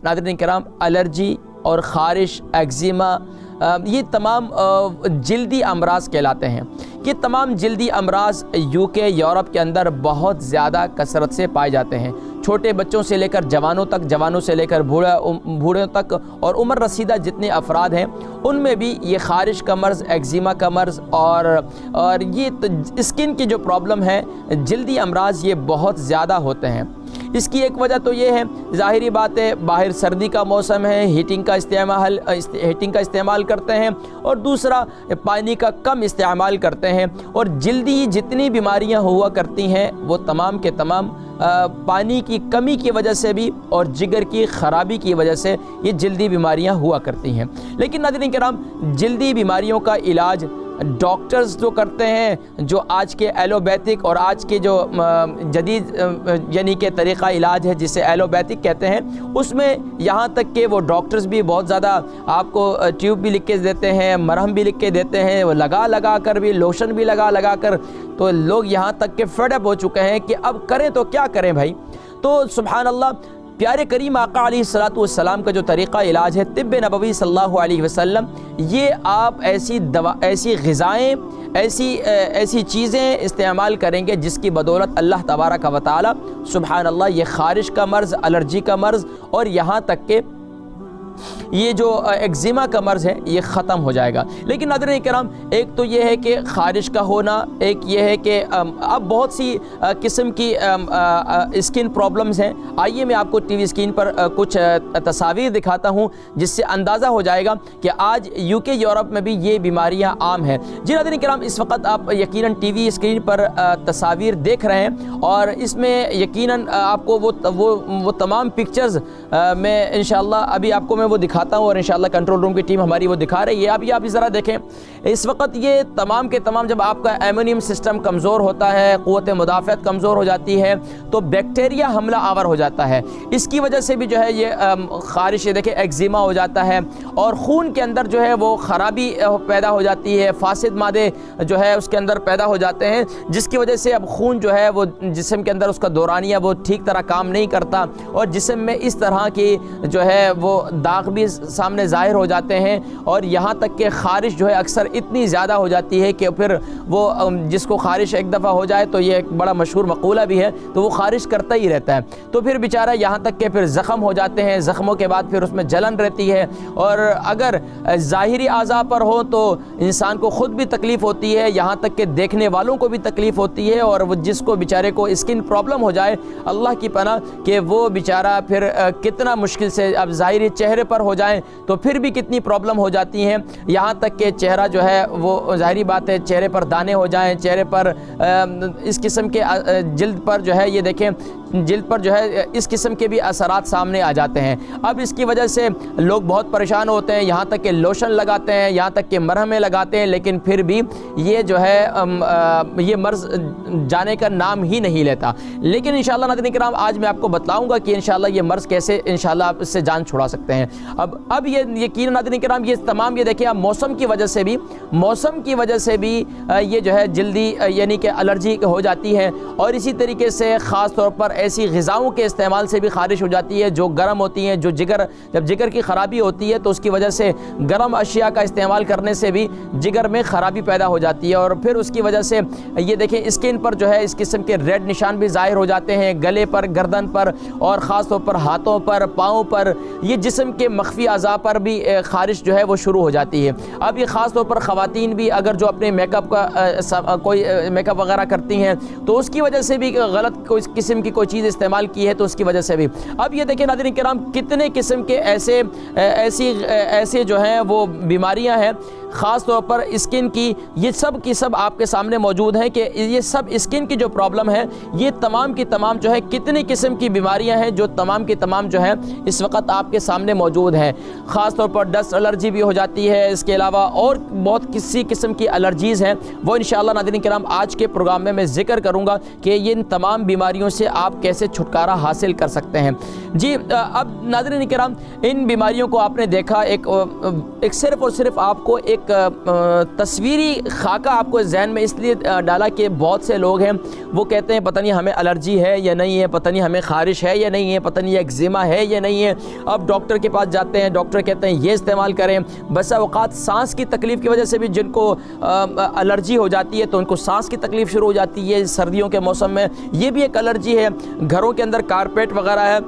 नाज़रीन किराम एलर्जी और ख़ारिश, एक्जिमा, ये तमाम जल्दी अमराज कहलाते हैं। ये तमाम जल्दी अमराज यूके, यूरोप के अंदर बहुत ज़्यादा कसरत से पाए जाते हैं। छोटे बच्चों से लेकर जवानों तक, जवानों से लेकर बूढ़ों तक और उम्र रसीदा जितने अफराद हैं उनमें भी ये ख़ारिश का मर्ज़, एक्जिमा का मर्ज़ और ये स्किन की जो प्रॉब्लम है, जल्दी अमराज, ये बहुत ज़्यादा होते हैं। इसकी एक वजह तो ये है, ज़ाहिरी बात है, बाहर सर्दी का मौसम है, हीटिंग का इस्तेमाल करते हैं, और दूसरा पानी का कम इस्तेमाल करते हैं, और जल्दी जितनी बीमारियां हुआ करती हैं वो तमाम के तमाम पानी की कमी की वजह से भी और जिगर की ख़राबी की वजह से ये जल्दी बीमारियां हुआ करती हैं। लेकिन नाज़रीन किराम, जल्दी बीमारियों का इलाज डॉक्टर्स जो करते हैं, जो आज के एलोपैथिक और आज के जो जदीद यानी कि तरीक़ा इलाज है जिसे एलोपैथिक कहते हैं, उसमें यहाँ तक कि वो डॉक्टर्स भी बहुत ज़्यादा आपको ट्यूब भी लिख के देते हैं, मरहम भी लिख के देते हैं, वो लगा कर भी, लोशन भी लगा कर, तो लोग यहाँ तक के फेड अप हो चुके हैं कि अब करें तो क्या करें भाई। तो सुभान अल्लाह, प्यारे करीम आका अलैहिस्सलातु वस्सलाम का जो तरीक़ा इलाज है, तिब्ब नबवी सल्लल्लाहु अलैहि वसल्लम, ये आप ऐसी दवा, ऐसी ग़िज़ाएँ, ऐसी चीज़ें इस्तेमाल करेंगे जिसकी बदौलत अल्लाह तबारक व तआला सुभान अल्लाह ये ख़ारिश का मर्ज़, एलर्जी का मर्ज़ और यहाँ तक के ये जो एक्जिमा का मर्ज़ है ये ख़त्म हो जाएगा। लेकिन नाज़रीन किराम, एक तो ये है कि ख़ारिश का होना, एक ये है कि अब बहुत सी किस्म की स्किन प्रॉब्लम्स हैं। आइए मैं आपको टीवी स्क्रीन पर कुछ तस्वीर दिखाता हूँ जिससे अंदाज़ा हो जाएगा कि आज यूके, यूरोप में भी ये बीमारियाँ आम हैं। जी नाज़रीन किराम, इस वक्त आप यकीनन टीवी स्क्रीन पर तस्वीर देख रहे हैं और इसमें यकीनन आपको वो तमाम पिक्चर्स मैं इंशाअल्लाह अभी आपको मैं वो दिखाता हूँ और इंशाअल्लाह कंट्रोल रूम की टीम हमारी वो दिखा रही है। अभी आप ज़रा देखें, इस वक्त ये तमाम के तमाम, जब आपका इम्यून सिस्टम कमज़ोर होता है, क़ुव्वत मुदाफ़अत कमज़ोर हो जाती है, तो बैक्टीरिया हमला आवर हो जाता है। इसकी वजह से भी जो है ये ख़ारिश, देखें, एक्जिमा हो जाता है और खून के अंदर जो है वो ख़राबी पैदा हो जाती है, फासिद मादे जो है उसके अंदर पैदा हो जाते हैं, जिसकी वजह से अब खून जो है वो जिस्म के अंदर उसका दौरानिया वो ठीक तरह काम नहीं करता और जिस्म में इस तरह की जो है वो दाग भी सामने ज़ाहिर हो जाते हैं और यहाँ तक कि ख़ारिश जो है अक्सर इतनी ज़्यादा हो जाती है कि फिर वो जिसको ख़ारिश एक दफ़ा हो जाए, तो ये एक बड़ा मशहूर मक़ूला भी है, तो वो ख़ारिश करता ही रहता है। तो फिर बेचारा यहाँ तक कि फिर ज़ख़म हो जाते हैं, ज़ख़मों के बाद फिर उसमें जलन रहती है और अगर ज़ाहिरी आज़ा पर हो तो इंसान को ख़ुद भी तकलीफ़ होती है, यहाँ तक कि देखने वालों को भी तकलीफ़ होती है और वो जिसको बेचारे को स्किन प्रॉब्लम हो जाए, अल्लाह की पनाह कि वो बेचारा फिर कितना मुश्किल से, अब ज़ाहिरी चेहरे पर हो जाएं तो फिर भी कितनी प्रॉब्लम हो जाती हैं, यहाँ तक कि चेहरा जो है वो ज़ाहिरी बात है, चेहरे पर दाने हो जाएं, चेहरे पर इस किस्म के जिल्द पर जो है, ये देखें, जिल्द पर जो है इस किस्म के भी असरात सामने आ जाते हैं। अब इसकी वजह से लोग बहुत परेशान होते हैं, यहाँ तक कि लोशन लगाते हैं, यहाँ तक कि मरहमें लगाते हैं, लेकिन फिर भी ये जो है ये मर्ज़ जाने का नाम ही नहीं लेता। लेकिन इंशाअल्लाह नाज़रीन किराम, आज मैं आपको बताऊँगा कि इंशाअल्लाह ये मर्ज़ कैसे इंशाअल्लाह आप इससे जान छुड़ा सकते हैं। अब ये यकीन नाज़रीन किराम, ये तमाम, ये देखिए आप, मौसम की वजह से भी ये जो है जल्दी यानी कि एलर्जी हो जाती है और इसी तरीके से ख़ास तौर पर ऐसी ग़िज़ाओं के इस्तेमाल से भी ख़ारिश हो जाती है जो गर्म होती हैं, जो जब जिगर की ख़राबी होती है तो उसकी वजह से गर्म अशिया का इस्तेमाल करने से भी जिगर में ख़राबी पैदा हो जाती है और फिर उसकी वजह से ये देखें स्किन पर जो है इस किस्म के रेड निशान भी ज़ाहिर हो जाते हैं, गले पर, गर्दन पर और ख़ास तौर पर हाथों पर, पाँव पर, ये जिस्म के मख्फी अज़ा पर भी ख़ारिश जो है वो शुरू हो जाती है। अब ये ख़ास तौर पर ख़वातीन भी अगर जो अपने मेकअप का कोई मेकअप वगैरह करती हैं तो उसकी वजह से भी गलत कोई किस्म की कोई चीज़ इस्तेमाल की है तो उसकी वजह से भी। अब ये देखिए नाज़रीन किराम, कितने किस्म के ऐसे जो हैं वो बीमारियां हैं ख़ास तौर पर स्किन की, ये सब की सब आपके सामने मौजूद हैं कि ये सब स्किन की जो प्रॉब्लम है, ये तमाम की तमाम जो है कितनी किस्म की बीमारियां हैं जो तमाम की तमाम जो है इस वक्त आपके सामने मौजूद हैं। ख़ास तौर पर डस्ट एलर्जी भी हो जाती है, इसके अलावा और बहुत किसी किस्म की एलर्जीज़ हैं, वो इंशाअल्लाह नाज़रीन किराम आज के प्रोग्राम में मैं ज़िक्र करूँगा कि ये इन तमाम बीमारियों से आप कैसे छुटकारा हासिल कर सकते हैं। जी अब नाज़रीन किराम, इन बीमारियों को आपने देखा, एक सिर्फ़ और सिर्फ आपको एक ایک تصویری خاکہ آپ کو ذہن میں اس لیے ڈالا کہ بہت سے لوگ ہیں وہ کہتے ہیں پتہ نہیں ہمیں الرجی ہے یا نہیں ہے، پتہ نہیں ہمیں خارش ہے یا نہیں ہے، پتہ نہیں ایگزیما ہے یا نہیں ہے۔ اب ڈاکٹر کے پاس جاتے ہیں، ڈاکٹر کہتے ہیں یہ استعمال کریں۔ بس اوقات سانس کی تکلیف کی وجہ سے بھی جن کو الرجی ہو جاتی ہے تو ان کو سانس کی تکلیف شروع ہو جاتی ہے سردیوں کے موسم میں، یہ بھی ایک الرجی ہے۔ گھروں کے اندر کارپیٹ وغیرہ ہے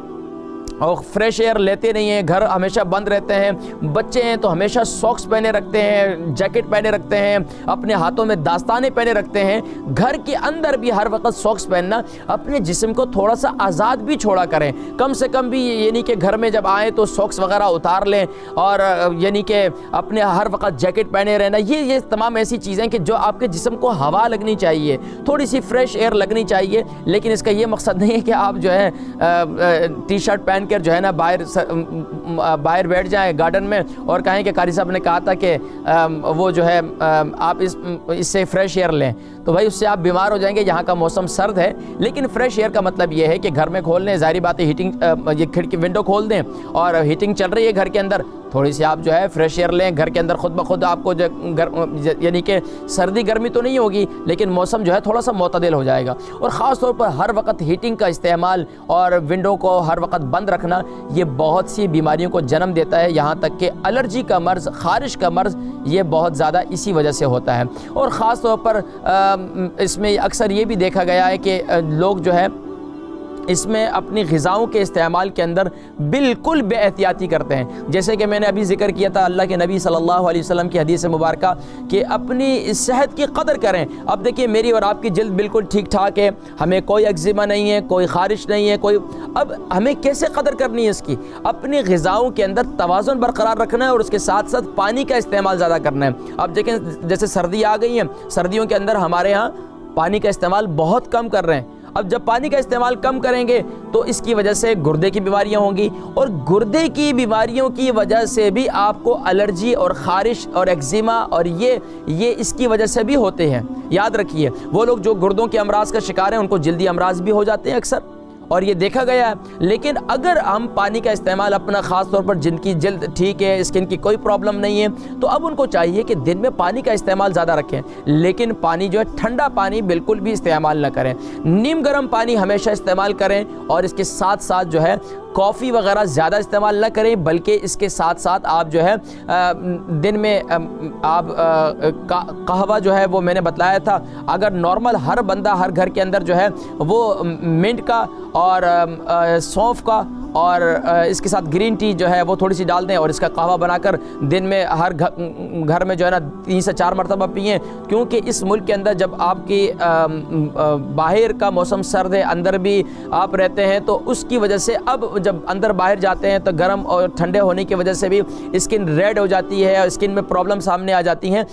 اور فریش ایئر لیتے نہیں ہیں، گھر ہمیشہ بند رہتے ہیں، بچے ہیں تو ہمیشہ ساکس پہنے رکھتے ہیں، جیکٹ پہنے رکھتے ہیں، اپنے ہاتھوں میں داستانے پہنے رکھتے ہیں، گھر کے اندر بھی ہر وقت ساکس پہننا، اپنے جسم کو تھوڑا سا آزاد بھی چھوڑا کریں، کم سے کم بھی یعنی کہ گھر میں جب آئیں تو ساکس وغیرہ اتار لیں، اور یعنی کہ اپنے ہر وقت جیکٹ پہنے رہنا، یہ تمام ایسی چیزیں کہ جو آپ کے جسم کو ہوا لگنی چاہیے، تھوڑی سی فریش ایئر لگنی چاہیے، لیکن اس کا یہ مقصد نہیں ہے کہ آپ جو ہے ٹی شرٹ پہن کر جو ہے نا باہر بیٹھ جائیں گارڈن میں اور کہیں کہ قاری صاحب نے کہا تھا کہ وہ جو ہے آپ اس سے فریش ایئر لیں، تو بھائی اس سے آپ بیمار ہو جائیں گے۔ یہاں کا موسم سرد ہے، لیکن فریش ایئر کا مطلب یہ ہے کہ گھر میں کھول لیں، ظاہری بات ہے ہیٹنگ، یہ کھڑکی ونڈو کھول دیں اور ہیٹنگ چل رہی ہے گھر کے اندر، تھوڑی سی آپ جو ہے فریش ایئر لیں گھر کے اندر، خود بخود آپ کو یعنی کہ سردی گرمی تو نہیں ہوگی لیکن موسم جو ہے تھوڑا سا معتدل ہو جائے گا۔ اور خاص طور پر ہر وقت ہیٹنگ کا استعمال اور ونڈو کو ہر وقت بند رکھنا یہ بہت سی بیماریوں کو جنم دیتا ہے، یہاں تک کہ الرجی کا مرض، خارش کا مرض یہ بہت زیادہ اسی وجہ سے ہوتا ہے۔ اور خاص طور پر اس میں اکثر یہ بھی دیکھا گیا ہے کہ لوگ جو ہے اس میں اپنی غذاؤں کے استعمال کے اندر بالکل بے احتیاطی کرتے ہیں، جیسے کہ میں نے ابھی ذکر کیا تھا اللہ کے نبی صلی اللہ علیہ وسلم کی حدیث مبارکہ کہ اپنی صحت کی قدر کریں۔ اب دیکھیے میری اور آپ کی جلد بالکل ٹھیک ٹھاک ہے، ہمیں کوئی ایگزیما نہیں ہے، کوئی خارش نہیں ہے، اب ہمیں کیسے قدر کرنی ہے اس کی؟ اپنی غذاؤں کے اندر توازن برقرار رکھنا ہے اور اس کے ساتھ ساتھ پانی کا استعمال زیادہ کرنا ہے۔ اب دیکھیں جیسے سردی آ گئی ہیں، سردیوں کے اندر ہمارے ہاں پانی کا استعمال بہت کم کر رہے ہیں۔ اب جب پانی کا استعمال کم کریں گے تو اس کی وجہ سے گردے کی بیماریاں ہوں گی، اور گردے کی بیماریوں کی وجہ سے بھی آپ کو الرجی اور خارش اور ایگزیما اور یہ اس کی وجہ سے بھی ہوتے ہیں۔ یاد رکھیے وہ لوگ جو گردوں کے امراض کا شکار ہیں ان کو جلدی امراض بھی ہو جاتے ہیں اکثر، اور یہ دیکھا گیا ہے۔ لیکن اگر ہم پانی کا استعمال اپنا، خاص طور پر جن کی جلد ٹھیک ہے، اسکن کی کوئی پرابلم نہیں ہے، تو اب ان کو چاہیے کہ دن میں پانی کا استعمال زیادہ رکھیں، لیکن پانی جو ہے ٹھنڈا پانی بالکل بھی استعمال نہ کریں، نیم گرم پانی ہمیشہ استعمال کریں، اور اس کے ساتھ ساتھ جو ہے کافی وغیرہ زیادہ استعمال نہ کریں، بلکہ اس کے ساتھ ساتھ آپ جو ہے دن میں آپ قہوہ جو ہے وہ میں نے بتلایا تھا، اگر نارمل ہر بندہ ہر گھر کے اندر جو ہے وہ منٹ کا اور سونف کا اور اس کے ساتھ گرین ٹی جو ہے وہ تھوڑی سی ڈال دیں اور اس کا قہوہ بنا کر دن میں ہر گھر میں جو ہے نا 3 سے 4 مرتبہ پئیں، کیونکہ اس ملک کے اندر جب آپ کی باہر کا موسم سرد ہے، اندر بھی آپ رہتے ہیں، تو اس کی وجہ سے اب جب اندر باہر جاتے ہیں تو گرم اور ٹھنڈے ہونے کی وجہ سے بھی اسکن ریڈ ہو جاتی ہے اور اسکن میں پرابلم سامنے آ جاتی ہیں۔